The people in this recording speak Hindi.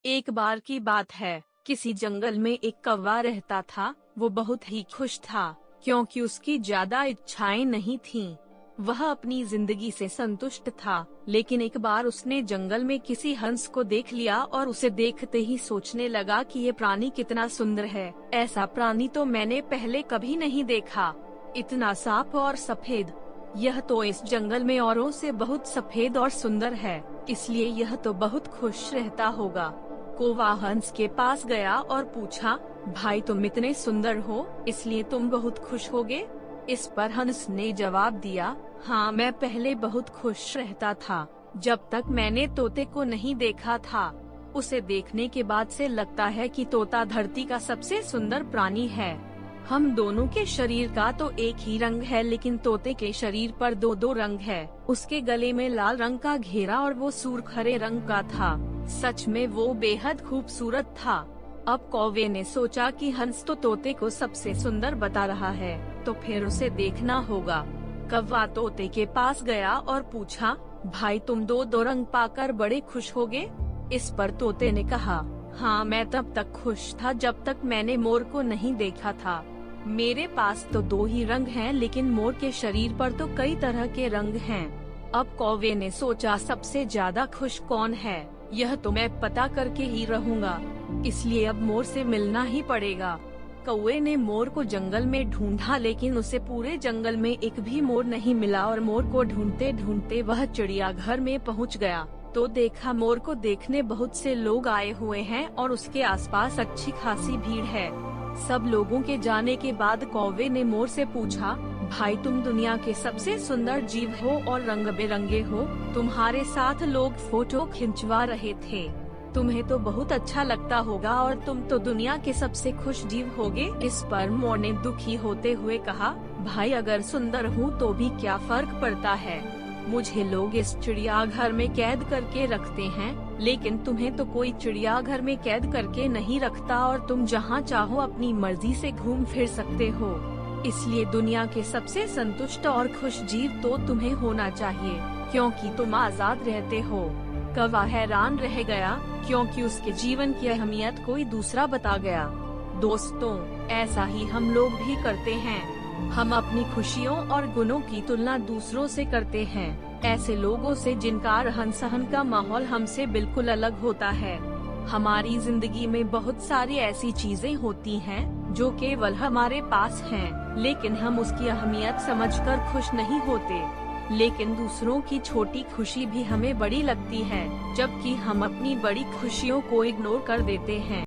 एक बार की बात है, किसी जंगल में एक कौवा रहता था। वो बहुत ही खुश था क्योंकि उसकी ज्यादा इच्छाएं नहीं थीं। वह अपनी जिंदगी से संतुष्ट था, लेकिन एक बार उसने जंगल में किसी हंस को देख लिया और उसे देखते ही सोचने लगा कि ये प्राणी कितना सुंदर है। ऐसा प्राणी तो मैंने पहले कभी नहीं देखा, इतना साफ और सफेद। यह तो इस जंगल में औरों से बहुत सफेद और सुंदर है, इसलिए यह तो बहुत खुश रहता होगा। कौवा हंस के पास गया और पूछा, भाई तुम इतने सुंदर हो, इसलिए तुम बहुत खुश होगे? इस पर हंस ने जवाब दिया, हाँ मैं पहले बहुत खुश रहता था, जब तक मैंने तोते को नहीं देखा था। उसे देखने के बाद से लगता है कि तोता धरती का सबसे सुंदर प्राणी है। हम दोनों के शरीर का तो एक ही रंग है, लेकिन तोते के शरीर पर दो दो रंग है। उसके गले में लाल रंग का घेरा और वो सुर्ख हरे रंग का था। सच में वो बेहद खूबसूरत था। अब कौवे ने सोचा कि हंस तो तोते को सबसे सुंदर बता रहा है, तो फिर उसे देखना होगा। कौवा तोते के पास गया और पूछा, भाई तुम दो दो रंग पाकर बड़े खुश होगे? इस पर तोते ने कहा, हाँ मैं तब तक खुश था जब तक मैंने मोर को नहीं देखा था। मेरे पास तो दो ही रंग हैं, लेकिन मोर के शरीर पर तो कई तरह के रंग हैं। अब कौवे ने सोचा, सबसे ज्यादा खुश कौन है, यह तो मैं पता करके ही रहूँगा, इसलिए अब मोर से मिलना ही पड़ेगा। कौवे ने मोर को जंगल में ढूंढा, लेकिन उसे पूरे जंगल में एक भी मोर नहीं मिला और मोर को ढूंढते ढूंढते वह चिड़ियाघर में पहुंच गया। तो देखा मोर को देखने बहुत से लोग आए हुए हैं और उसके आसपास अच्छी खासी भीड़ है। सब लोगों के जाने के बाद कौवे ने मोर से पूछा, भाई तुम दुनिया के सबसे सुंदर जीव हो और रंग बिरंगे हो, तुम्हारे साथ लोग फोटो खिंचवा रहे थे, तुम्हें तो बहुत अच्छा लगता होगा और तुम तो दुनिया के सबसे खुश जीव होगे। इस पर मोर ने दुखी होते हुए कहा, भाई अगर सुंदर हूँ तो भी क्या फर्क पड़ता है, मुझे लोग इस चिड़ियाघर में कैद करके रखते हैं, लेकिन तुम्हें तो कोई चिड़ियाघर में कैद करके नहीं रखता और तुम जहाँ चाहो अपनी मर्जी से घूम फिर सकते हो। इसलिए दुनिया के सबसे संतुष्ट और खुश जीव तो तुम्हें होना चाहिए, क्योंकि तुम आजाद रहते हो। कौवा हैरान रह गया, क्योंकि उसके जीवन की अहमियत कोई दूसरा बता गया। दोस्तों, ऐसा ही हम लोग भी करते हैं। हम अपनी खुशियों और गुणों की तुलना दूसरों से करते हैं, ऐसे लोगों से जिनका रहन सहन का माहौल हमसे बिल्कुल अलग होता है। हमारी जिंदगी में बहुत सारी ऐसी चीजें होती हैं जो केवल हमारे पास हैं, लेकिन हम उसकी अहमियत समझकर खुश नहीं होते। लेकिन दूसरों की छोटी खुशी भी हमें बड़ी लगती है, जबकि हम अपनी बड़ी खुशियों को इग्नोर कर देते हैं।